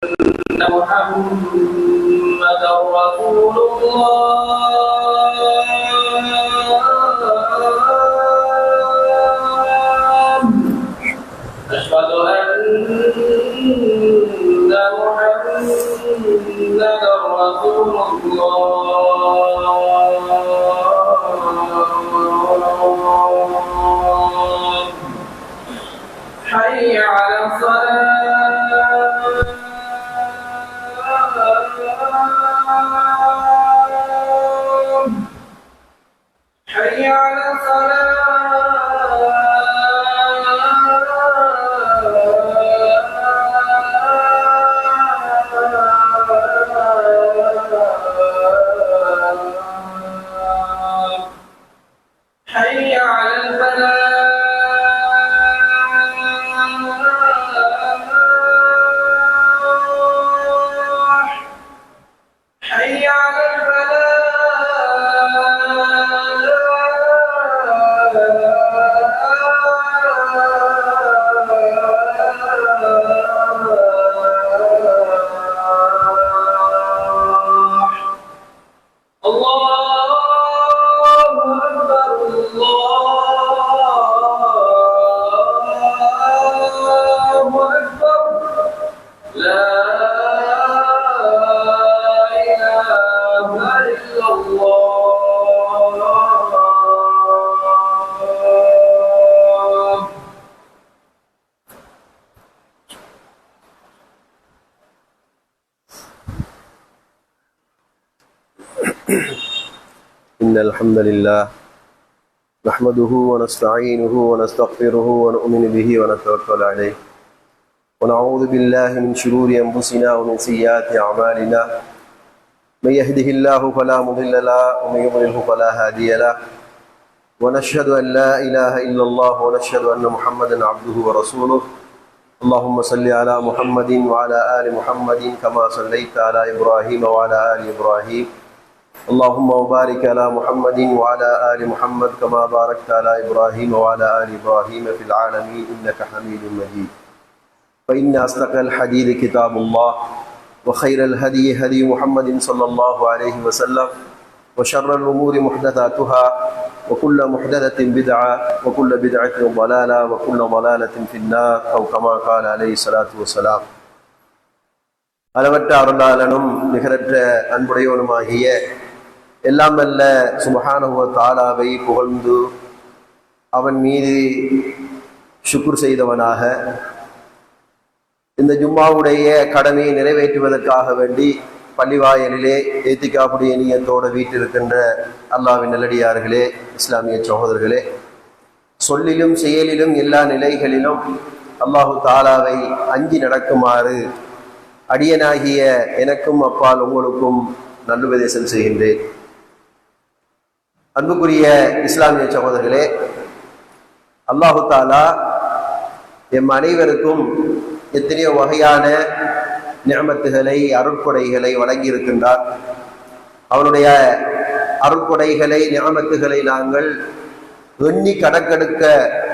محمدا رسول الله أشهد أن محمدا رسول الله حي على الصلاة حي على الصلاة حي على الفلاح حي على إن الحمد لله نحمده ونستعينه ونستغفره ونؤمن به ونتوكل عليه ونعوذ بالله من شرور أنفسنا ومن سيئات أعمالنا من يهده الله فلا مضل له ومن يضلله فلا هادي له ونشهد أن لا إله إلا الله ونشهد أن محمدا عبده ورسوله اللهم صل على محمد وعلى آل محمد كما صليت على إبراهيم وعلى آل إبراهيم اللهم وبارك على محمد وعلى آل محمد كما باركت على إبراهيم وعلى آل إبراهيم في العالمين إنك حميد مجيد فإن أصدق الحديث كتاب الله وخير الهدي هدي محمد صلى الله عليه وسلم وشر الأمور محدثاتها وكل محدثة بدعة وكل بدعة ضلالة وكل ضلالة في النار أو كما قال عليه الصلاة والسلام அளவற்ற அருளாளனும் நிகரற்ற அன்புடையவனுமாகிய எல்லாம் அல்ல சுப்ஹானஹு வ தஆலாவை புகழ்ந்து அவன் மீது ஷுக்ர் செய்தவனாக இந்த ஜும்மாவுடைய கடமையை நிறைவேற்றுவதற்காக வேண்டி பள்ளிவாயலிலே ஏத்திகாப்புடைய நியத்தோடு வீட்டிருக்கின்ற அல்லாஹ்வின் நல்லடியார்களே, இஸ்லாமிய சகோதரர்களே, சொல்லிலும் செயலிலும் எல்லா நிலைகளிலும் அல்லாஹு தஆலாவை அஞ்சி நடக்குமாறு அடியனாகிய எனக்கும் அப்பால் உங்களுக்கும் நல்லுபதேசம் செய்கின்றேன். அன்புக்குரிய இஸ்லாமிய சகோதரர்களே, அல்லாஹு தஆலா எம் அனைவருக்கும் எத்தனையோ வகையான நிஅமத்துகளை அருட்கொடைகளை வழங்கி இருக்கின்றார். அவனுடைய அருட்கொடைகளை நிஅமத்துகளை நாங்கள் எண்ணி கணக்கெடுக்க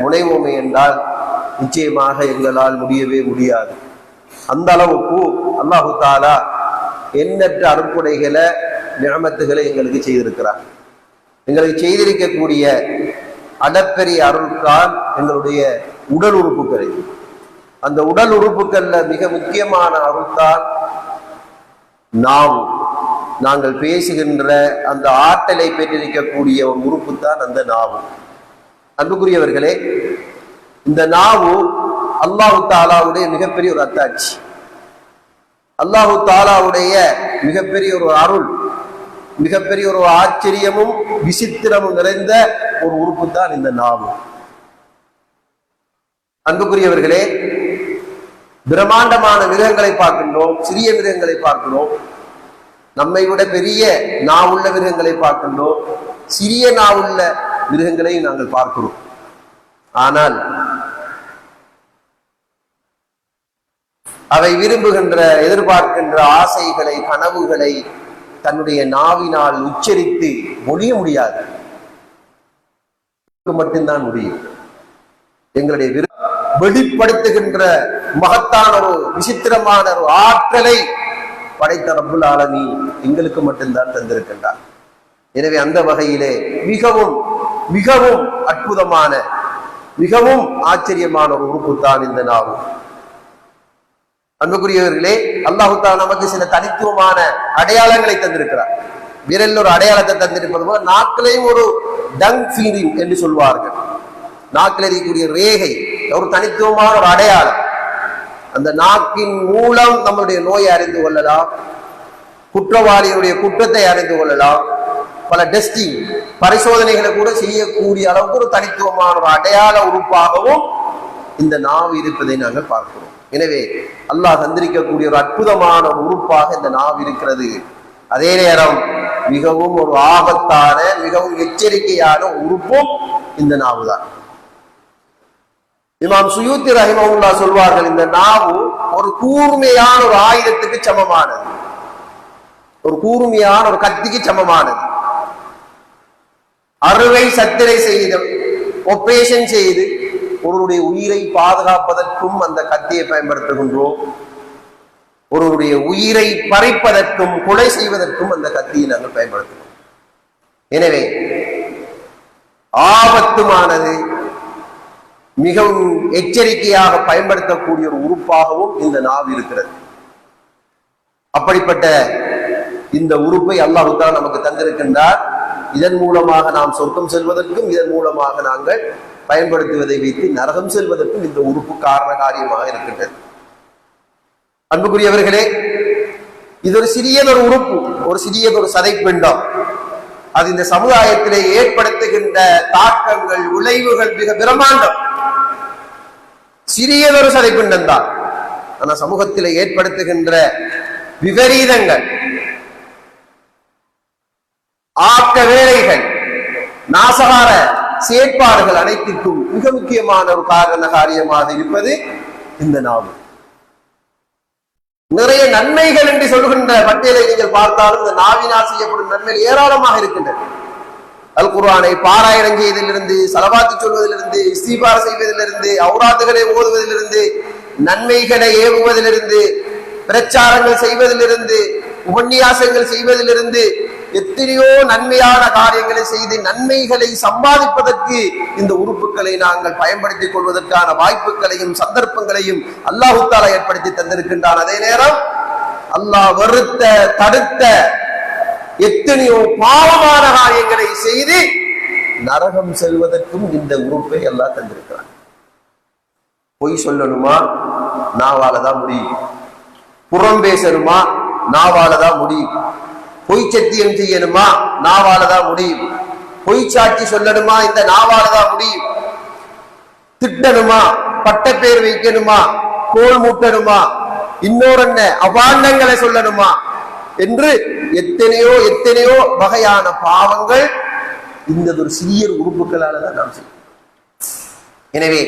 முனைவோமே என்றால் நிச்சயமாக எங்களால் முடியவே முடியாது. அந்த அளவுக்கு அல்லாஹு தஆலா எண்ணற்ற அருட்கொடைகளை நிஅமத்துகளை எங்களுக்கு செய்திருக்கிறார். எங்களுக்கு செய்திருக்கக்கூடிய அளப்பெரிய அருள்தான் எங்களுடைய உடல் உறுப்புகளை. அந்த உடல் உறுப்புகள்ல மிக முக்கியமான அருள்தான் நாங்கள் பேசுகின்ற அந்த ஆற்றலை பெற்றிருக்கக்கூடிய ஒரு உறுப்பு தான் அந்த நாவு. அன்புக்குரியவர்களே, இந்த நாவு அல்லாஹு தஆலாவுடைய மிகப்பெரிய ஒரு அத்தாட்சி, அல்லாஹு தஆலாவுடைய மிகப்பெரிய ஒரு அருள், மிகப்பெரிய ஒரு ஆச்சரியமும் விசித்திரமும் நிறைந்த ஒரு உறுப்பு தான் இந்த நாவு. அன்புக்குரியவர்களே, பிரம்மாண்டமான மிருகங்களை பார்க்கின்றோம், சிறிய மிருகங்களை பார்க்கிறோம், நம்மை விட பெரிய நாவுள்ள மிருகங்களை பார்க்கின்றோம், சிறிய நாவுள்ள மிருகங்களை நாங்கள் பார்க்கிறோம். ஆனால் அவை விரும்புகின்ற எதிர்பார்க்கின்ற ஆசைகளை கனவுகளை தன்னுடைய நாவினால் உச்சரித்து மொழிய முடியாது, மட்டும்தான் முடியும். எங்களுடைய வெளிப்படுத்துகின்ற மகத்தான ஒரு விசித்திரமான ஒரு ஆற்றலை படைத்த ரப்புல் ஆலமீன் எங்களுக்கு மட்டும்தான் தந்திருக்கின்றார். எனவே அந்த வகையிலே மிகவும் மிகவும் அற்புதமான மிகவும் ஆச்சரியமான ஒரு உறுப்பு தான் இந்த நாவு. அன்புக்குரியவர்களே, அல்லாஹ் தஆலா நமக்கு சில தனித்துவமான அடையாளங்களை தந்திருக்கிறார். விரல் ஒரு அடையாளத்தை தந்திருப்பது போல நாக்கிலையும் ஒரு டங் ஃபீலிங் என்று சொல்வார்கள். நாக்கில் இருக்கக்கூடிய ரேகை ஒரு தனித்துவமான ஒரு அடையாளம். அந்த நாக்கின் மூலம் நம்முடைய நோயை அறிந்து கொள்ளலாம், குற்றவாளிகளுடைய குற்றத்தை அறிந்து கொள்ளலாம், பல டெஸ்டிங் பரிசோதனைகளை கூட செய்யக்கூடிய அளவுக்கு ஒரு தனித்துவமான ஒரு அடையாள உறுப்பாகவும் இந்த நாவு இருப்பதை நாங்கள் பார்க்கிறோம். எனவே அல்லாஹ் தந்திருக்கக்கூடிய ஒரு அற்புதமான ஒரு உறுப்பாக இந்த நாவு இருக்கிறது. அதே நேரம் மிகவும் ஒரு ஆபத்தான மிகவும் எச்சரிக்கையான உறுப்பும் இந்த நாவு தான். இமாம் சுயூத்தி ரஹிமஹுல்லாஹ் சொல்வார்கள், இந்த நாவு ஒரு கூர்மையான ஒரு ஆயுதத்துக்கு சமமானது, ஒரு கூர்மையான ஒரு கத்திக்கு சமமானது. அறுவை சத்திரை செய்து ஆபரேஷன் செய்து ஒருவருடைய உயிரை பாதுகாப்பதற்கும் அந்த கத்தியை பயன்படுத்துகின்றோம், ஒருவருடைய உயிரை பறிப்பதற்கும் கொலை செய்வதற்கும் அந்த கத்தியை நாங்கள் பயன்படுத்துகிறோம். எனவே ஆபத்துமானது மிகவும் எச்சரிக்கையாக பயன்படுத்தக்கூடிய ஒரு உறுப்பாகவும் இந்த நாவு இருக்கிறது. அப்படிப்பட்ட இந்த உறுப்பை அல்லாஹ் தஆலா நமக்கு தந்திருக்கின்றார். இதன் மூலமாக நாம் சொர்க்கம் செல்வதற்கும் இதன் மூலமாக நாங்கள் பயன்படுத்துவதை வைத்து நரகம் செல்வதற்கும் இந்த உறுப்பு காரண காரியமாக இருக்கின்றது. அன்புக்குரியவர்களே, இது ஒரு சிறியதொரு உறுப்பு, ஒரு சிறியதொரு சதைப்பிண்டம். அது இந்த சமுதாயத்திலே ஏற்படுத்துகின்ற தாக்கங்கள் விளைவுகள் மிக பிரமாண்டம். சிறியதொரு சதைப்பிண்டம் தான், ஆனா சமூகத்திலே ஏற்படுத்துகின்ற விபரீதங்கள், ஆக்க வேலைகள், நாசகார செயற்பாடுகள் அனைத்திற்கும் மிக முக்கியமான ஒரு காரண காரியமாக இருப்பது இந்த நாவு. நிறைய நன்மைகள் என்று சொல்கின்ற பட்டியலை நீங்கள் பார்த்தாலும் இந்த நாவினால் செய்யப்படும் நன்மைகள் ஏராளமாக இருக்கின்றன. அல் குர்ஆனை பாராயணம் செய்வதிலிருந்து, ஸலவாத்து சொல்வதிலிருந்து, இஸ்திக்பார் செய்வதிலிருந்து, ஔராதுகளை ஓதுவதிலிருந்து, நன்மைகளை ஏவுவதிலிருந்து, பிரச்சாரங்கள் செய்வதிலிருந்து, உபன்யாசங்கள் செய்வதிலிருந்து எத்தனையோ நன்மையான காரியங்களை செய்து நன்மைகளை சம்பாதிப்பதற்கு இந்த உறுப்புகளை நாங்கள் பயன்படுத்திக் கொள்வதற்கான வாய்ப்புகளையும் சந்தர்ப்பங்களையும் அல்லாஹ் தஆலா ஏற்படுத்தி தந்திருக்கின்றான். அதே நேரம் அல்லாஹ் வெறுத்த தடுத்த எத்தனையோ பாவமான காரியங்களை செய்து நரகம் செல்வதற்கும் இந்த உறுப்பை அல்லாஹ் தந்திருக்கிறான். பொய் சொல்லணுமா, நாவாலதான் முடியும். புறம் பேசணுமா, நாவாலதான் முடியும். பொய் சத்தியம் செய்யணுமா, நாவாலதான் முடியும். பொய் சாட்சி சொல்லணுமா, இந்த நாவாலதான் முடியும். திட்டணுமா, பட்டப்பேர் வைக்கணுமா, கோல் மூட்டணுமா, இன்னொரு அபாண்டங்களை சொல்லணுமா என்று எத்தனையோ எத்தனையோ வகையான பாவங்கள் இந்த ஒரு சிறிய உறுப்புகளால தான் நாம் செய்யும். எனவே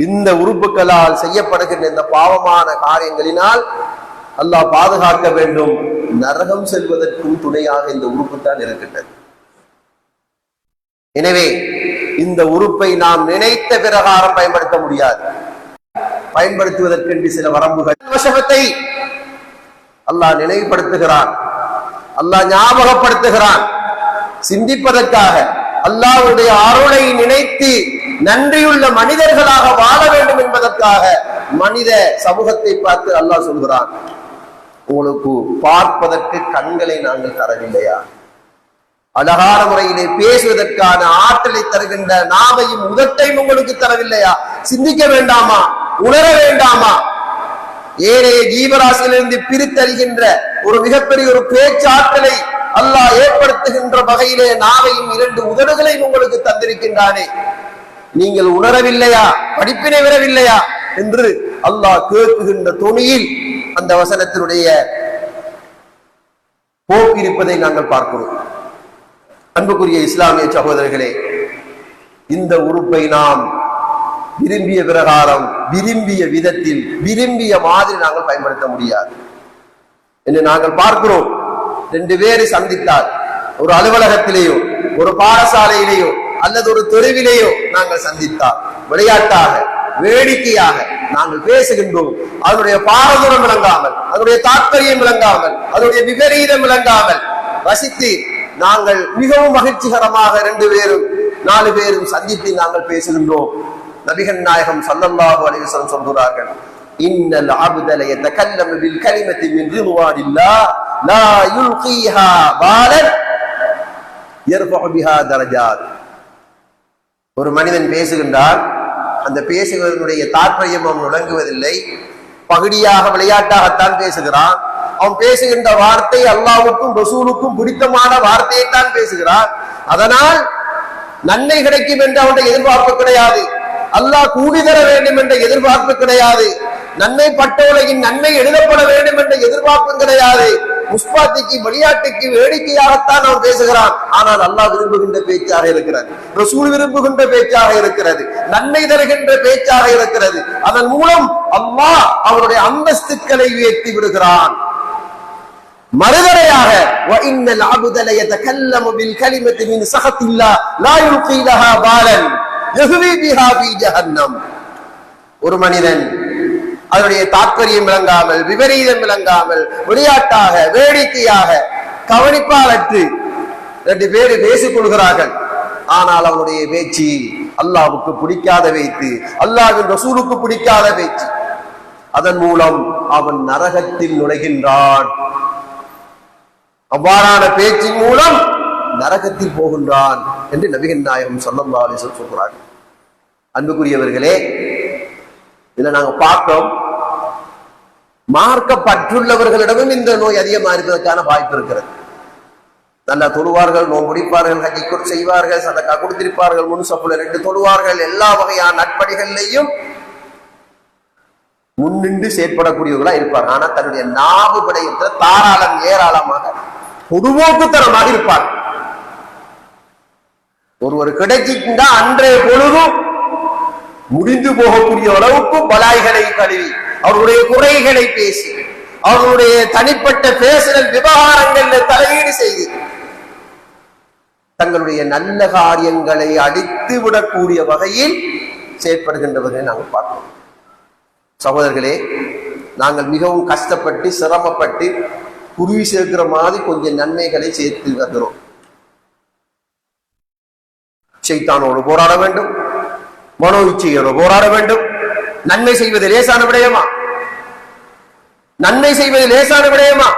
இந்த உறுப்புகளால் செய்யப்படுகின்ற இந்த பாவமான காரியங்களினால் அல்லாஹ் பாதுகாக்க வேண்டும். நரகம் செல்வதற்கும் துணையாக இந்த உறுப்பு தான் இருக்கின்றது. எனவே இந்த உறுப்பை நாம் நினைத்த பிரகாரம் பயன்படுத்த முடியாது. பயன்படுத்துவதற்கென்று சில வரம்புகள் வசவத்தை அல்லாஹ் நினைவுபடுத்துகிறான், அல்லாஹ் ஞாபகப்படுத்துகிறான். சிந்திப்பதற்காக அல்லாஹ்வுடைய அருளை நினைத்து நன்றியுள்ள மனிதர்களாக வாழ வேண்டும் என்பதற்காக மனித சமூகத்தை பார்த்து அல்லாஹ் சொல்கிறான், உங்களுக்கு பார்ப்பதற்கு கண்களை நாங்கள் தரவில்லையா? அழகான முறையிலே பேசுவதற்கான ஆற்றலை தருகின்ற நாவையும் உதட்டையும் உங்களுக்கு தரவில்லையா? சிந்திக்க வேண்டாமா? உணர வேண்டாமா? ஏனைய ஜீவராசியிலிருந்து பிரித்தறிகின்ற ஒரு மிகப்பெரிய ஒரு பேச்சாற்றலை அல்லாஹ் ஏற்படுத்துகின்ற வகையிலே நாவையும் இரண்டு உதடுகளையும் உங்களுக்கு தந்திருக்கின்றானே, நீங்கள் உணரவில்லையா? படிப்பினை வரவில்லையா என்று அல்லாஹ் கேட்குகின்ற தொனியில் அந்த வசனத்தினுடைய போக்கு இருப்பதை நாங்கள் பார்க்கிறோம். அன்புக்குரிய இஸ்லாமிய சகோதரர்களே, இந்த உறுப்பை நாம் விரும்பிய பிரகாரம், விரும்பிய விதத்தில், விரும்பிய மாதிரி நாங்கள் பயன்படுத்த முடியாது என்று நாங்கள் பார்க்கிறோம். ரெண்டு பேரை சந்தித்தால், ஒரு அலுவலகத்திலேயோ ஒரு பாடசாலையிலேயோ அல்லது ஒரு தெருவிலேயோ நாங்கள் சந்தித்தால், விளையாட்டாக வேடிக்கையாக நாங்கள் பேசுகின்றோம். அதனுடைய பாரதூரம் விளங்காமல், அதனுடைய தாற்பயம் விளங்காமல், அதனுடைய விபரீதம் விளங்காமல் ரசித்து நாங்கள் மிகவும் மகிழ்ச்சிகரமாக 2 பேரும் 4 பேரும் சந்தித்து நாங்கள் பேசுகின்றோம். நபிகள் நாயகம் ஸல்லல்லாஹு அலைஹி வஸல்லம் சொல்கிறார்கள், இன்னல் அப்த ல யதகல்லமு பில் கலிமத்தி மின் ரிضوانில்லாஹ் லா யுல்கீஹா பாலன் யர்ஃபஉ பிஹா தரஜாத். ஒரு மனிதன் பேசுகின்றார், அந்த பேசுவதனுடைய தாற்பயம் அவன் விளங்குவதில்லை, பகுதியாக விளையாட்டாகத்தான் பேசுகிறான். அவன் பேசுகின்ற வார்த்தை அல்லாஹ்வுக்கும் ரசூலுக்கும் பிடித்தமான வார்த்தையைத்தான் பேசுகிறான். அதனால் நன்மை கிடைக்கும் என்று அவனுடைய எதிர்பார்ப்பு கிடையாது, அல்லாஹ் கூலி தர வேண்டும் என்ற எதிர்பார்ப்பு கிடையாது, நன்மை பட்டோலையின் நன்மை எழுதப்பட வேண்டும் என்ற எதிர்பார்ப்பும் கிடையாது. முஸ்பாத்திக்கு விளையாட்டுக்கு வேடிக்கையாகத்தான் அவன் பேசுகிறான். ஆனால் அல்லாஹ் விரும்புகின்ற பேச்சாக இருக்கிறது, ரசூல் விரும்புகின்ற பேச்சாக இருக்கிறது, நன்மை தருகின்ற பேச்சாக இருக்கிறது. அதன் மூலம் அல்லாஹ் அவருடைய அந்தஸ்துக்களை உயர்த்தி விடுகிறான். மறுதலையாக வஇன்னல் அப்த ல யதகல்லமு பில் கலிமத்தி மின் ஸஹத்தில்லாஹ் லா யுல்கீ லஹா பாலன் யஹ்வி பிஹா ஃபீ ஜஹன்னம். ஒரு மனிதன் அதனுடைய தாற்பயம் விளங்காமல், விபரீதம் விளங்காமல், விளையாட்டாக வேடிக்கையாக கவனிப்பாளற்று 2 பேர் பேசிக் கொள்கிறார்கள். ஆனால் அவனுடைய பேச்சு அல்லாஹ்வுக்கு பிடிக்காத பேச்சு, அல்லாஹ்வின் ரசூலுக்கு பிடிக்காத பேச்சு. அதன் மூலம் அவன் நரகத்தில் நுழைகின்றான். அவ்வாறான பேச்சின் மூலம் நரகத்தில் போகின்றான் என்று நபிகள் நாயகம் ஸல்லல்லாஹு அலைஹி வஸல்லம் சொல்கிறார்கள். அன்புக்குரியவர்களே, இதை நாங்க பார்க்கிறோம், மார்க்கப்பற்றுள்ளவர்களிடமும் இந்த நோய் அதிகமாக இருப்பதற்கான வாய்ப்பு இருக்கிறது. நல்லா தொழுவார்கள், நோன்பு முடிப்பார்கள், ஹஜ்ஜை செய்வார்கள், சதக்கா கொடுத்திருப்பார்கள், முன்சப்புல 2 தொழுவார்கள், எல்லா வகையான நட்பணிகளையும் முன்னின்று செயற்படக்கூடியவர்களா இருப்பார். ஆனா தன்னுடைய நாவு விடயத்துல தாராளம் ஏராளமாக பொதுவோக்குத்தனமாக இருப்பார். ஒருவர் கிடைச்சிட்டா அன்றைய பொழுதும் முடிந்து போகக்கூடிய அளவுக்கு பலாய்களை கழுவி, அவர்களுடைய குறைகளை பேசி, அவர்களுடைய தனிப்பட்ட பேசுதல் விவகாரங்களில் தலையீடு செய்து தங்களுடைய நல்ல காரியங்களை அடித்து விடக்கூடிய வகையில் செயற்படுகின்றவர்களை நாங்கள் பார்க்கிறோம். சகோதரர்களே, நாங்கள் மிகவும் கஷ்டப்பட்டு சிரமப்பட்டு குருவி சேர்க்கிற மாதிரி கொஞ்சம் நன்மைகளை சேர்த்து வருகிறோம். ஷைத்தானோடு போராட வேண்டும், மனோ இச்சையோடு போராட வேண்டும். நன்மை செய்வது லேசான விடயமா? நன்மை செய்வது லேசான விடயமா?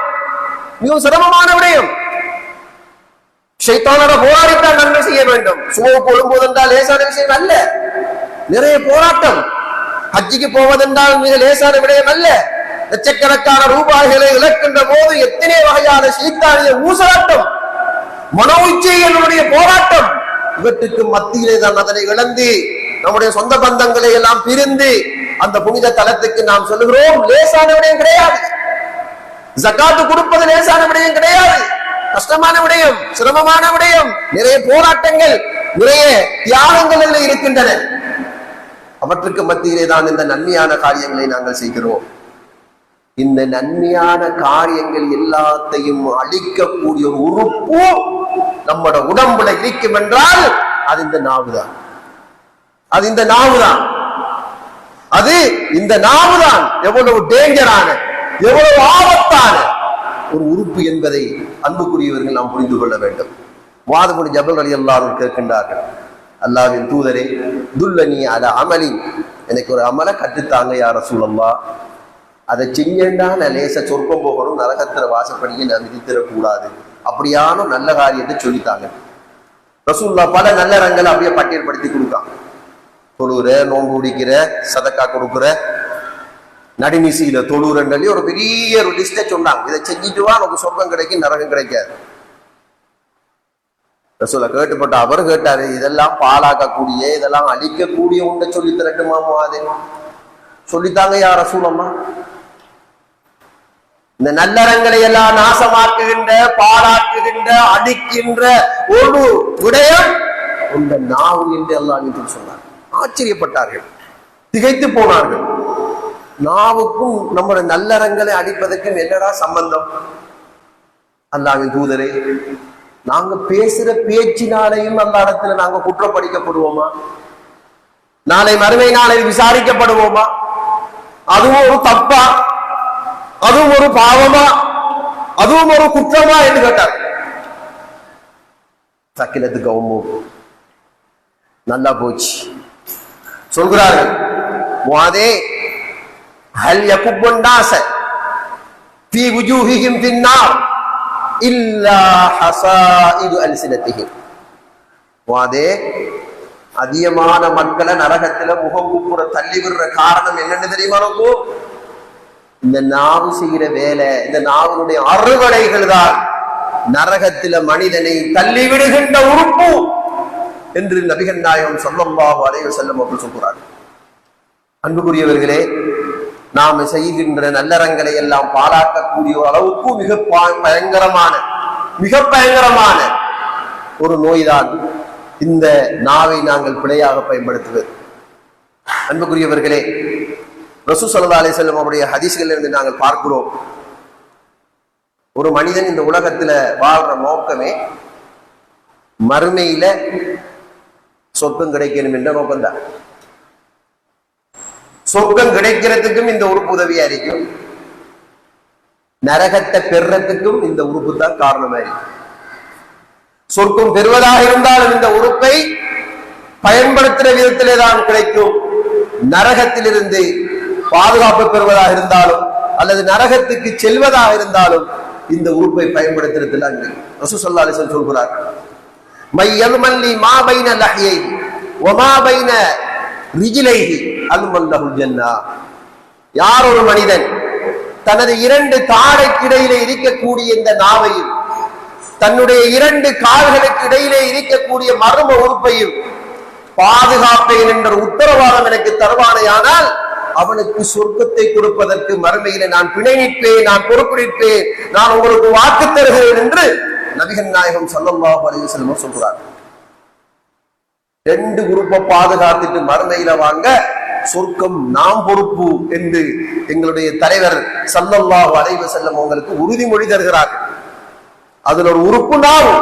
மிகவும் சிரமமான விடயம். ஷைத்தானோட போராடித்தான் நன்மை செய்ய வேண்டும். சுமவுக்கு ஒழுங்குவதென்றால் லேசான விஷயம் அல்ல, நிறைய போராட்டம். ஹஜ்ஜிக்கு போவதென்றால் மிக லேசான விடயம் அல்ல. லட்சக்கணக்கான ரூபாய்களை இழக்கின்ற போது எத்தனை வகையான சீத்தானிய ஊசலாட்டம், மனோ இச்சைகளுடைய போராட்டம். இவற்றுக்கு மத்தியிலே தான் அதனை இழந்து நம்முடைய சொந்த பந்தங்களை எல்லாம் பிரிந்து அந்த புனித தலத்துக்கு நாம் சொல்லுகிறோம். லேசான விடயம் கிடையாது. ஜகாத்து கொடுப்பது லேசான விடயம் கிடையாது. கஷ்டமான விடயம், சிரமமான விடயம். நிறைய போராட்டங்கள், நிறைய தியாகங்கள் இருக்கின்றன. அவற்றுக்கு மத்தியிலே தான் இந்த நன்மையான காரியங்களை நாங்கள் செய்கிறோம். இந்த நன்மையான காரியங்கள் எல்லாத்தையும் அழிக்கக்கூடிய ஒரு உறுப்பு நம்மட உடம்புல இருக்கும் என்றால் அது இந்த நாவுதான். அது இந்த நாவுதான். அது இந்த நாவுதான் எவ்வளவு டேஞ்சரான, எவ்வளவு ஆபத்தான ஒரு உறுப்பு என்பதை அன்புக்குரியவர்கள் நாம் புரிந்து கொள்ள வேண்டும். முஆத் இப்னு ஜபல் ரலியல்லாஹு அன்ஹு கேட்கின்றார்கள், அல்லாஹ்வின் தூதரே, துல்லனி அலா அமலின், எனக்கு ஒரு அமலை கற்றுத்தாங்க யா ரசூலல்லாஹ். அதை செஞ்சேன்டா நான் லேச சொர்க்கம் போகணும், நரகத்திர வாசப்படியை நான் விதித்திடக்கூடாது, அப்படியான நல்ல காரியத்தை சொல்லித்தாங்க. ரசூலுல்லாஹ் பல நல்ல ரங்களை அப்படியே பட்டியல்படுத்தி கொடுத்தாங்க. தொழுகிற, நோன்பு குடிக்கிற, சதக்கா கொடுக்குற, நடுநிசையில தொழுறன்றி ஒரு பெரிய ஒரு லிஸ்டை சொன்னாங்க. இதை செஞ்சுட்டு வா, நமக்கு சொர்க்கம் கிடைக்கும், நரகம் கிடைக்காது. ரசூலை கேட்டுப்பட்ட அவர் கேட்டாரு, இதெல்லாம் பாலாக்கக்கூடிய, இதெல்லாம் அழிக்கக்கூடிய உண்டை சொல்லி தரட்டுமா முஆதே? சொல்லித்தாங்க யா ரசூலம்மா. இந்த நல்லறங்களை எல்லாம் நாசமாக்குகின்ற, பாழாக்குகின்ற, அடிக்கின்ற ஒரு விடயம் உண்ட நாவு என்று அல்லாஹ் சொன்னார். ஆச்சரியப்பட்டார்கள், திகைத்து போனார்கள். நாவுக்கும் நம்முடைய நல்லறங்களை அடிப்பதற்கும் என்னடா சம்பந்தம்? அல்லாஹ்வின் தூதரே, நாங்க பேசுற பேச்சினாலையும் அந்த இடத்துல நாங்க குற்றப்படுத்தப்படுவோமா? நாளை மறுமை நாளை விசாரிக்கப்படுவோமா? அதுவும் ஒரு தப்பா, அதுவும் ஒரு பாவமா, அதுவும் ஒரு குற்றமா என்று கேட்டார். சக்கிலத்துக்கு அவங்க நல்லா போச்சு. சொல்கிறார்கள், முஆதே ஹல் யகுப்புன் நாஸ ஃபீ வுஜூஹிஹிம் ஃபின்னார் இல்லா ஹஸாயிது அல்சினத்திஹிம். முஆதே, அதிகமான மக்களை நரகத்துல முகங்குப்புற தள்ளி விடுற காரணம் என்னன்னு தெரியுமா? இந்த நாவு செய்கிற வேலை, இந்த நாவினுடைய அறுவடைகள் தான் நரகத்தில மனிதனை தள்ளி விடுகின்ற உறுப்பு என்று நபிகள் நாயகம் ஸல்லல்லாஹு அலைஹி வஸல்லம் அவர்கள் சொல்கிறார்கள். அன்புக்குரியவர்களே, நாம் செய்கின்ற நல்லறங்களை எல்லாம் பாராட்டக்கூடிய அளவுக்கு மிக பயங்கரமான ஒரு நோய்தான் இந்த நாவை நாங்கள் பிழையாக பயன்படுத்துவது. அன்புக்குரியவர்களே, ரசூல் ஸல்லல்லாஹு அலைஹி வஸல்லம் அவருடைய ஹதீஸ்களில் இருந்து நாங்கள் பார்க்கிறோம், ஒரு மனிதன் இந்த உலகத்துல வாழ்ற நோக்கமே மறுமையில சொர்க்கம் கிடைக்கணும் என்ற நோக்கம்தான். சொர்க்கம் கிடைக்கிறதுக்கும் இந்த உறுப்பு உதவியா இருக்கும், நரகத்தை பெறுறதுக்கும் இந்த உறுப்பு தான் காரணமா இருக்கும். சொர்க்கம் பெறுவதாக இருந்தாலும் இந்த உறுப்பை பயன்படுத்துற விதத்திலே தான் கிடைக்கும். நரகத்திலிருந்து பாதுகாப்பு பெறுவதாக இருந்தாலும் அல்லது நரகத்துக்கு செல்வதாக இருந்தாலும் இந்த உறுப்பை பயன்படுத்துறதுல ரசூல் ஸல்லல்லாஹு அலைஹி வஸல்லம் சொல்கிறார், மையல்மல்லி மா பைன லஹ்யைஹி வ மா பைன ரிஜ்லைஹி அல்மல்லஹுல் ஜன்னah. யார் ஒரு மனிதன் தனது இரண்டு தாடைக்கு இடையிலே இருக்கக்கூடிய இந்த நாவையும் தன்னுடைய இரண்டு கால்களுக்கு இடையிலே இருக்கக்கூடிய மர்ம உறுப்பையும் பாதுகாப்பேன் என்ற உத்தரவாதம் எனக்கு தருவானேயானால் அவனுக்கு சொர்க்கத்தை கொடுப்பதற்கு மறுமையில நான் பிணை நிற்பேன், நான் பொறுப்பெடுப்பேன், நான் உங்களுக்கு வாக்கு தருகிறேன் என்று நபிகள் நாயகம் ஸல்லல்லாஹு அலைஹி வஸல்லம் சொல்கிறார். ரெண்டு உறுப்பை பாதுகாத்துட்டு மறுமையில வாங்க, சொர்க்கம் நாம் பொறுப்பு என்று எங்களுடைய தலைவர் ஸல்லல்லாஹு அலைஹி வஸல்லம் அவங்களுக்கு உறுதிமொழி தருகிறார்கள். அதுல ஒரு உறுப்பு நாவு.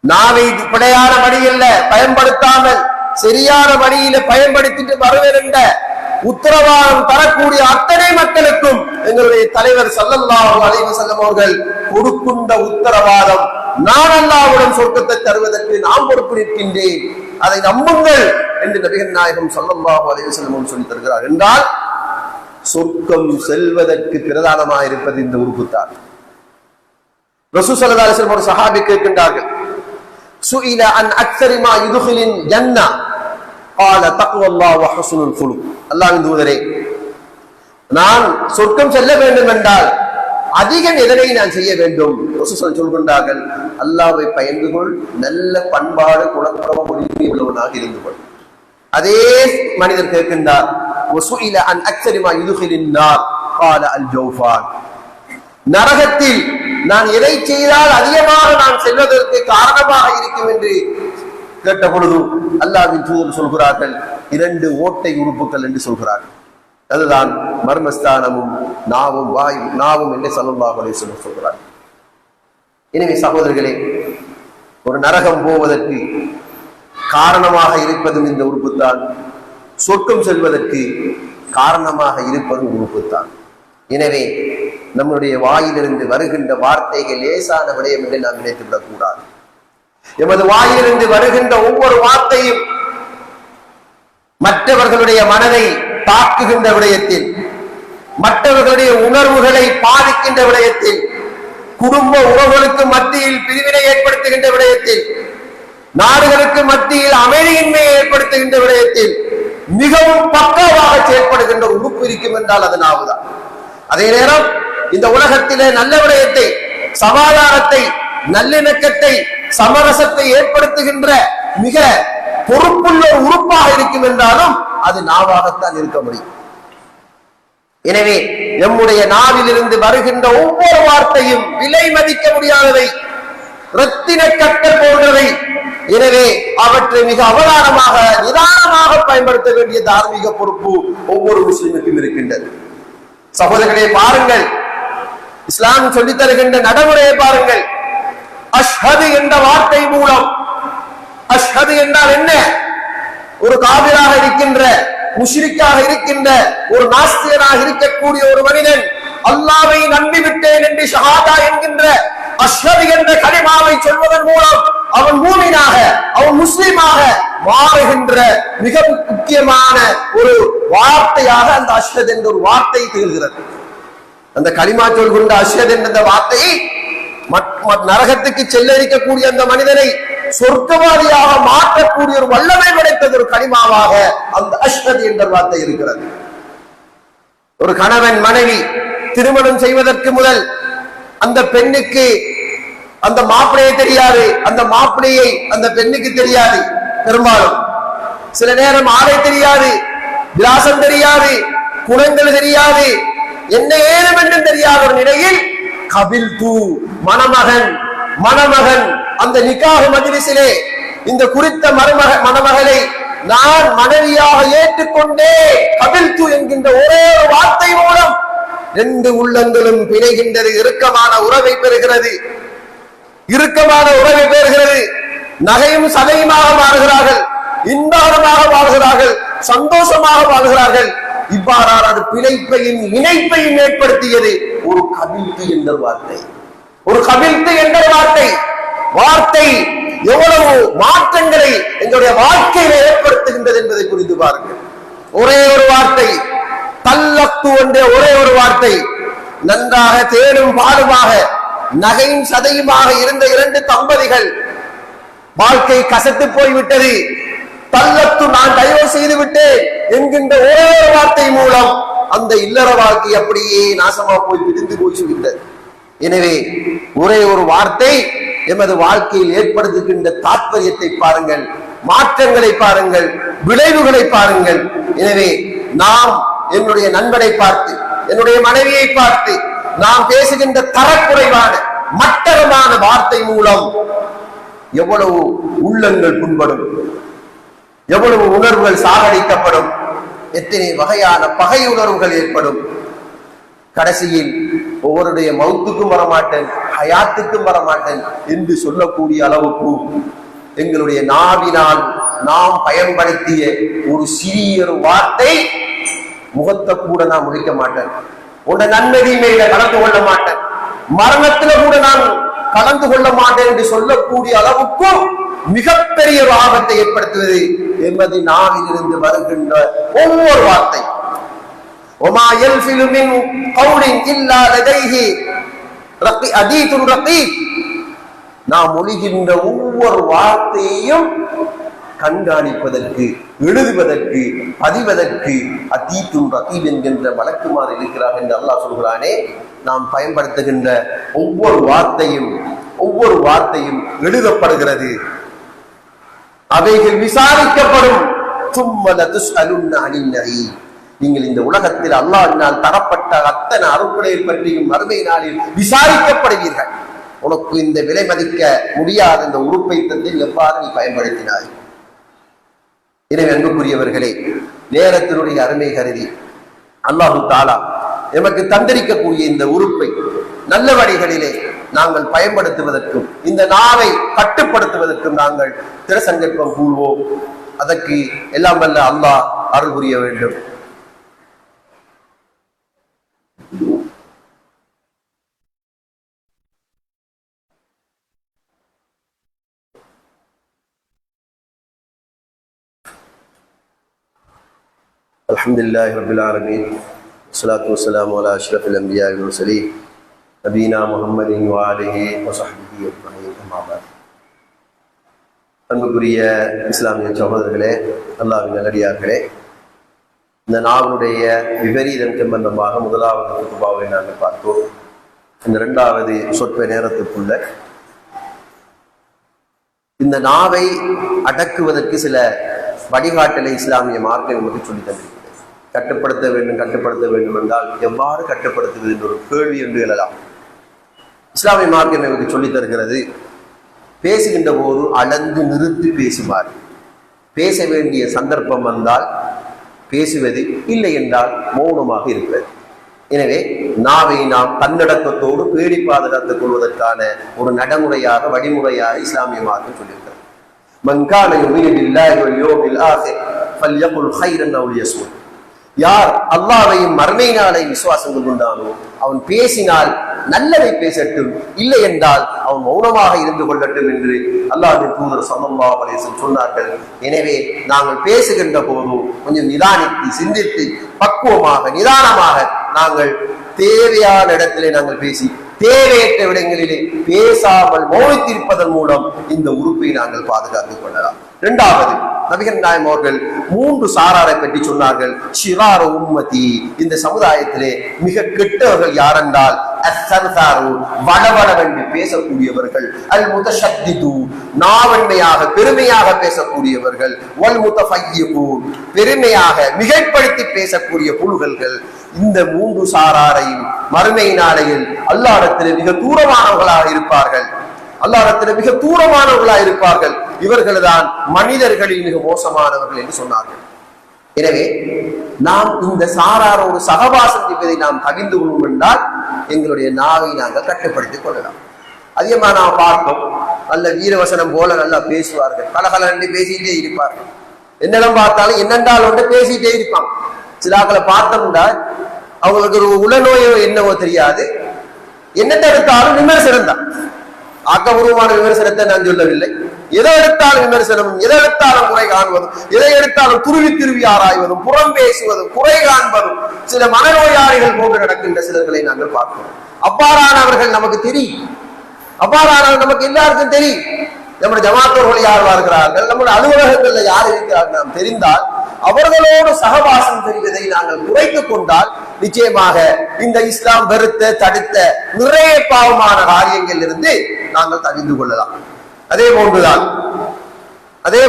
நாவை பிழையான வழியில் பயன்படுத்தாமல் சரியான வழியில பயன்படுத்திட்டு வருவேன் என்ற உத்தரவாதம் தரக்கூடிய அத்தனை மக்களுக்கும் எங்களுடைய தலைவர் ஸல்லல்லாஹு அலைஹி வஸல்லம் அவர்கள் கொடுக்கின்ற உத்தரவாதம், நான் அல்லாஹ்வுடன் சொர்க்கத்தை தருவதற்கு நாம் பொறுப்பு நிற்கின்றேன், அதை நம்புங்கள் என்று நபிகள் நாயகம் ஸல்லல்லாஹு அலைஹி வஸல்லம் சொல்லி தருகிறார். என்றால் சொர்க்கம் செல்வதற்கு பிரதானமாக இருப்பது இந்த உறுப்பு தான். ரசூல் ஸல்லல்லாஹு அலைஹி வஸல்லம் ஒரு சஹாபி கேட்கின்றார்கள், சுஇல அன் அக்ஸரி மா யுத்கிலின் ஜன்னah قال تقوى الله وحسن الخلق. அல்லாஹ்வின் தூதரே, நான் சொர்க்கம் செல்ல வேண்டும் என்றால் அதிகம் எதனை நான் செய்ய வேண்டும்? ரசூல் சொல்கின்றார்கள், அல்லாஹ்வை பயந்து கொள், நல்ல பண்பாடு குணம் உரிமை உள்ளவனாக இருந்து கொள். அதே மனிதர் கேட்கின்றார், وسئل عن اكثر ما يدخل النار قال الجوفان. நரகத்தில் நான் எதை செய்தால் அதிகமாக நான் செல்வதற்கு காரணமாக இருக்கும் என்று கேட்ட பொழுது அல்லாஹ்வின் தூதர் சொல்கிறார்கள், இரண்டு ஓட்டை உறுப்புகள் என்று சொல்கிறார்கள். அதுதான் மர்மஸ்தானமும் நாவும் நாவும் என்று ஸல்லல்லாஹு அலைஹி வஸல்லம் சொல்கிறார். எனவே சகோதரர்களே, ஒரு நரகம் போவதற்கு காரணமாக இருப்பதும் இந்த உறுப்புத்தான், சொர்க்கம் செல்வதற்கு காரணமாக இருப்பதும் உறுப்புத்தான். எனவே நம்முடைய வாயிலிருந்து வருகின்ற வார்த்தைகள் லேசான விடயம் என்று நாம் நினைத்துவிடக் கூடாது. எமது வாயிலிருந்து வருகின்ற ஒவ்வொரு வார்த்தையும் மற்றவர்களுடைய மனதை தாக்குகின்ற விடயத்தில், மற்றவர்களுடைய உணர்வுகளை பாதிக்கின்ற விடயத்தில், குடும்ப உறவுகளுக்கு மத்தியில் பிரிவினை ஏற்படுத்துகின்ற விடயத்தில், நாடுகளுக்கு மத்தியில் அமைதியின்மையை ஏற்படுத்துகின்ற விடயத்தில் மிகவும் பக்காவாக செயல்படுகின்ற உறுப்பு இருக்கும் என்றால் அது நாவுதான். அதே நேரம் இந்த உலகத்திலே நல்ல விடயத்தை, சமாதானத்தை, நல்லிணக்கத்தை, சமரசத்தை ஏற்படுத்துகின்ற மிக பொறுப்புள்ள உறுப்பாக இருக்கும் என்றாலும் அது நாவாகத்தான் இருக்க முடியும். எனவே நம்முடைய நாவிலிருந்து வருகின்ற ஒவ்வொரு வார்த்தையும் விலை மதிக்க முடியாதவை, ரத்தின கற்கள் போன்றவை. எனவே அவற்றை மிக அவதானமாக நிதானமாக பயன்படுத்த வேண்டிய தார்மீக பொறுப்பு ஒவ்வொரு முஸ்லிமுக்கும் இருக்கின்றது. சகோதரர்களே, பாருங்கள், இஸ்லாம் சொல்லித் தருகின்ற நடைமுறையை பாருங்கள். அஷ்ஹது என்ற வார்த்தை மூலம், அஷ்ஹது என்றால் என்ன? ஒரு காபிராக இருக்கின்ற முஷ்ரிக்காக இருக்கின்ற ஒரு நாஸ்தியனாக இருக்கக்கூடிய ஒரு மனிதன் அல்லாஹ்வை நம்பிவிட்டேன் என்று ஷஹாதா என்கின்ற அஷ்ஹது என்ற கலிமாவை சொல்வதன் மூலம் அவன் மூமினாக, அவன் முஸ்லிமாக மாறுகின்ற மிக முக்கியமான ஒரு வார்த்தையாக அந்த அஷ்ஹது என்ற ஒரு வார்த்தை திகழ்கிறது. அந்த கலிமா சொல்கின்ற அஷ்ஹது என்ற வார்த்தையை நரகத்துக்கு செல்ல இருக்கக்கூடிய அந்த மனிதனை சொர்க்கவாதியாக மாற்றக்கூடிய ஒரு வல்லமை படைத்தது ஒரு கலிமாவாக அந்த அஷ்ஹது என்ற வார்த்தை இருக்கிறது. ஒரு கணவன் மனைவி திருமணம் செய்வதற்கு முதல் அந்த பெண்ணுக்கு அந்த மாப்பிளையை தெரியாது, அந்த மாப்பிளையை அந்த பெண்ணுக்கு தெரியாது. பெரும்பாலும் சில நேரம் ஆடை தெரியாது, விலாசம் தெரியாது, குணங்கள் தெரியாது, என்ன ஏதும் என்று தெரியாத ஒரு நிலையில் கபில் தூ மணமகன் அந்த நிக்காஹ் மஜ்லிஸிலே இந்த குறித்த மணமகளை நான் மனைவியாக ஏற்றுக்கொண்டே கபில் தூ என்கின்ற ஒரே ஒரு வார்த்தை மூலம் ரெண்டு உள்ளங்களும் பிணைகின்றது, இறுக்கமான உறவை பெறுகிறது. நகையும் சதையுமாக மாறுகிறார்கள், இன்பகரமாக வாழ்கிறார்கள், சந்தோஷமாக வாழ்கிறார்கள். இவ்வாறான பிணைப்பையும் இணைப்பையும் ஏற்படுத்தியது ஒரு கபில்து என்ற வார்த்தை. வார்த்தை எவ்வளவு மாற்றங்களை எங்களுடைய வாழ்க்கையில ஏற்படுத்துகின்றது என்பதை புரிந்து பாருங்கள். ஒரே ஒரு வார்த்தை தல்லத்து என்ற ஒரே ஒரு வார்த்தை நன்றாக தேனும் பாலுமாக நகையும் சதையுமாக இருந்த இரண்டு தம்பதிகள் வாழ்க்கை கசத்து போய்விட்டது, தல்லத்து நான் டைவர்ஸ் செய்து விட்டேன் என்கின்ற ஒரே ஒரு வார்த்தை மூலம் அந்த இல்லற வாழ்க்கை அப்படியே நாசமா போய் பிரிந்து போய்விட்டது. எனவே ஒரே ஒரு வார்த்தை எமது வாழ்க்கையில் ஏற்படுத்துகின்ற தாற்பயத்தை பாருங்கள், மாற்றங்களை பாருங்கள், விளைவுகளை பாருங்கள். எனவே நாம் என்னுடைய நண்பனை பார்த்து, என்னுடைய மனைவியை பார்த்து நாம் பேசுகின்ற தரக்குறைவான மட்டரமான வார்த்தை மூலம் எவ்வளவு உள்ளங்கள் புண்படும், எவ்வளவு உணர்வுகள் சாகடிக்கப்படும், எத்தனை வகையான பகை உணர்வுகள் ஏற்படும். கடைசியில் ஒவ்வொருடைய மௌத்துக்கும் வரமாட்டேன், ஹயாத்துக்கும் வரமாட்டேன் என்று சொல்லக்கூடிய அளவுக்கு எங்களுடைய நாவினால் நாம் பயன்படுத்திய ஒரு சிறிய வார்த்தை முகத்தை கூட நான் முடிக்க மாட்டேன், உன்னை நன்மையில கலந்து கொள்ள மாட்டேன், மரணத்துல கூட நான் கலந்து கொள்ள மாட்டேன் என்று சொல்லக்கூடிய அளவுக்கும் மிகப்பெரிய ஆபத்தை ஏற்படுத்துவது என்பது நாவிலிருந்து வருகின்ற ஒவ்வொரு வார்த்தை. وما يلفظ من قول الا لديه رقيب رقيب. நாம் மொழிகின்ற ஒவ்வொரு வார்த்தையையும் கண்காணிப்பதற்கு, எழுதுவதற்கு, பதிவதற்கு அதீத்தும் ரகீப் என்கின்ற வழக்குமாறு இருக்கிறார் என்று அல்லாஹ் சொல்கிறானே. நாம் பயன்படுத்துகின்ற ஒவ்வொரு வார்த்தையும் எழுதப்படுகிறது, அவைகள் விசாரிக்கப்படும். நீங்கள் இந்த உலகத்தில் அல்லாஹ்வினால் தரப்பட்ட அத்தனை அருட்களை பற்றியும் மறுமை நாளில் விசாரிக்கப்படுவீர்கள். உனக்கு இந்த விலை மதிக்க முடியாத இந்த உறுப்பை தந்து எவ்வாறு நீ பயன்படுத்தினாய்? எனவே அன்புக்குரியவர்களே, நேரத்தினுடைய அருமை கருதி அல்லாஹு தாலா எமக்கு தந்திரிக்கக்கூடிய இந்த உறுப்பை நல்ல வழிகளிலே நாங்கள் பயன்படுத்துவதற்கும் இந்த நாவை கட்டுப்படுத்துவதற்கும் நாங்கள் திருசங்கல்பம் கூறுவோம். அதற்கு எல்லாம் வல்ல அல்லாஹ் அருள் புரிய வேண்டும். அல்ஹம்துலில்லாஹி ரப்பில் ஆலமீன், வஸ்ஸலாத்து வஸ்ஸலாமு அலா அஷ்ரஃபில் அன்பியா வல் முர்ஸலீன் நபீனா முஹம்மதின் வ ஆலிஹி வ ஸஹ்பிஹி அஜ்மஈன். அம்மா பஅத். அன்புக்குரிய இஸ்லாமிய சகோதரர்களே, அல்லாஹ்வின் நல்லடியார்களே, இந்த நாவனுடைய விபரீதம் சம்பந்தமாக முதலாவது குத்துபாவை நாங்கள் பார்த்தோம். இந்த இரண்டாவது சொற்ப நேரத்துக்குள்ள இந்த நாவை அடக்குவதற்கு சில வழிகாட்டலை இஸ்லாமிய மார்க்கம் நமக்கு சொல்லி தந்திருக்கிறது. கட்டுப்படுத்த வேண்டும் என்றால் எவ்வாறு கட்டுப்படுத்துவது என்ற ஒரு கேள்வி என்று எழலாம். இஸ்லாமிய மார்க்கம் நமக்கு சொல்லித் தருகிறது, பேசுகின்ற போது அளந்து நிறுத்தி பேசுமாறு, பேச வேண்டிய சந்தர்ப்பம் வந்தால் பேசுவது, இல்லை என்றால் மௌனமாக இருக்கிறது. எனவே நாவை நாம் தன்னடக்கத்தோடு பேடி பாதுகாத்துக் கொள்வதற்கான ஒரு நடைமுறையாக, வழிமுறையாக இஸ்லாமிய மார்க்கம் சொல்லியிருக்கிறது. من كان يؤمن بالله واليوم الآخر ஃபல்யகுல் கைரன் அவ் லியஸ்முத். யார் அல்லாஹ்வையும் மறுமை நாளையும் விசுவாசம் கொண்டானோ அவன் பேசினால் நல்லதை பேசட்டும், இல்லை என்றால் அவன் மௌனமாக இருந்து கொள்ளட்டும் என்று அல்லாஹ்வின் தூதர் ஸல்லல்லாஹு அலைஹி வஸல்லம் சொன்னார்கள். எனவே நாங்கள் பேசுகின்ற போது கொஞ்சம் நிதானித்து சிந்தித்து பக்குவமாக நிதானமாக நாங்கள் தேவையான இடத்திலே நாங்கள் பேசி தேவையற்ற விடங்களிலே பேசாமல் மௌனித்திருப்பதன் மூலம் இந்த உறுப்பை நாங்கள் பாதுகாத்துக் கொள்ளலாம். இரண்டாவது, நபிகள் நாயகம் அவர்கள் 3 சாராரை பற்றி சொன்னார்கள். ஷிராரு உம்மதி, இந்த சமுதாயத்திலே மிக கெட்டவர்கள் யாரென்றால் அஸ்ஸர்சாரு, வடவடவென்று பேசக்கூடியவர்கள், அல் முதஷத்திது, நாவன்மையாக பெருமையாக பேசக்கூடியவர்கள், வல் முதஃபய்யிகூன், பெருமையாக மிகைப்படுத்தி பேசக்கூடிய புழுகல்கள். இந்த 3 சாராரையும் மறுமை நாளையில் அல்லாஹ்விடத்திலே மிக தூரமானவர்களாக இருப்பார்கள். அல்லாஹ்விடத்திலே மிக தூரமானவர்களாக இருப்பார்கள். இவர்கள் தான் மனிதர்களில் மிக மோசமானவர்கள் என்று சொன்னார்கள். எனவே நாம் இந்த சாராரோடு சகவாசம் செய்வதை நாம் தவிர்த்து கொள்வோம் என்றால் எங்களுடைய நாவை நாங்கள் கட்டுப்படுத்திக் கொள்ளலாம். அதிகமா நாம் பார்த்தோம், நல்ல வீரவசனம் போல நல்லா பேசுவார்கள், கலகலன்னு பேசிட்டே இருப்பார்கள். என்னெல்லாம் பார்த்தாலும் என்னென்றால் ஒன்று பேசிட்டே இருப்பாங்க. சிலாக்களை பார்த்தோம்னா அவங்களுக்கு ஒரு உளநோயோ என்னவோ தெரியாது, என்னென்ன எடுத்தாலும் விமர்சனம் தான். ஆக்கபூர்வமான விமர்சனத்தை நான் சொல்லவில்லை. எதை எடுத்தாலும் விமர்சனம், எதை எடுத்தாலும் குறை காண்பதும், எதை எடுத்தாலும் துருவி துருவி ஆராய்வதும், புறம் பேசுவதும், குறை காண்பதும் சில மனநோயாளிகள் போன்று நடக்கின்ற சிலர்களை நாங்கள் பார்க்கிறோம். அவ்வாறானவர்கள் நமக்கு தெரியும், அவ்வாறானவர்கள் நமக்கு எல்லாருக்கும் தெரியும். நம்முடைய ஜமாத்தோர்கள் யார் வருகிறார்கள், நம்முடைய அலுவலகங்கள்ல யார் இருக்கிறார்கள் நாம் தெரிந்தால் அவர்களோடு சகவாசம் செய்வதை நாங்கள் குறைத்துக் கொண்டால் நிச்சயமாக இந்த இஸ்லாம் வெறுத்த தடுத்த நிறைய பாவமான காரியங்கள் இருந்து நாங்கள் தவிர்த்து கொள்ளலாம். அதே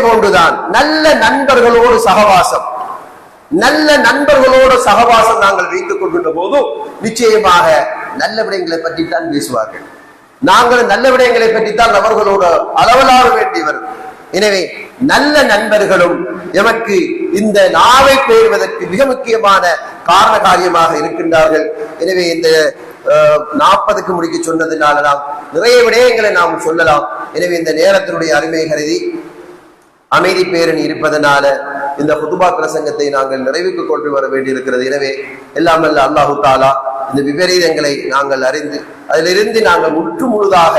போன்றுதான் நல்ல நண்பர்களோடு சகவாசம், நல்ல நண்பர்களோடு சகவாசம் நாங்கள் வைத்துக் கொள்கின்ற போதும் நிச்சயமாக நல்ல விடயங்களை பற்றித்தான் பேசுவார்கள். நாங்கள் நல்ல விடயங்களை பற்றித்தான் அவர்களோடு அளவலாக வேண்டியவர். எனவே நல்ல நண்பர்களும் எமக்கு இந்த நாவை பேறுவதற்கு மிக முக்கியமான காரண காரியமாக இருக்கின்றார்கள். எனவே இந்த 40க்கு முடிக்க சொன்னதுனால நாம் நிறைய விடயங்களை நாம் சொல்லலாம். எனவே இந்த நேரத்தினுடைய அருமை கருதி அமைதி பேரணி இருப்பதனால இந்த குதுபா பிரசங்கத்தை நாங்கள் நிறைவுக்கு கொண்டு வர வேண்டியிருக்கிறது. எனவே எல்லாம் அல்ல அல்லாஹு தாலா இந்த விபரீதங்களை நாங்கள் அறிந்து அதிலிருந்து நாங்கள் முற்று முழுதாக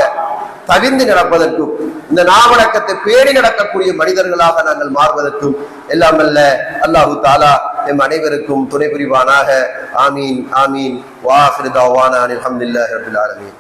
தவிர்ந்து நடப்பதற்கும் இந்த நாவடக்கத்தை பேணி நடக்கக்கூடிய மனிதர்களாக நாங்கள் மாறுவதற்கும் எல்லாம் அல்ல அல்லாஹு தாலா எம் அனைவருக்கும் துணை புரிவானாக. ஆமீன் ஆமீன். வா ஆகிரு தஅவானா அல்ஹம்துலில்லாஹி ரப்பில் ஆலமீன்.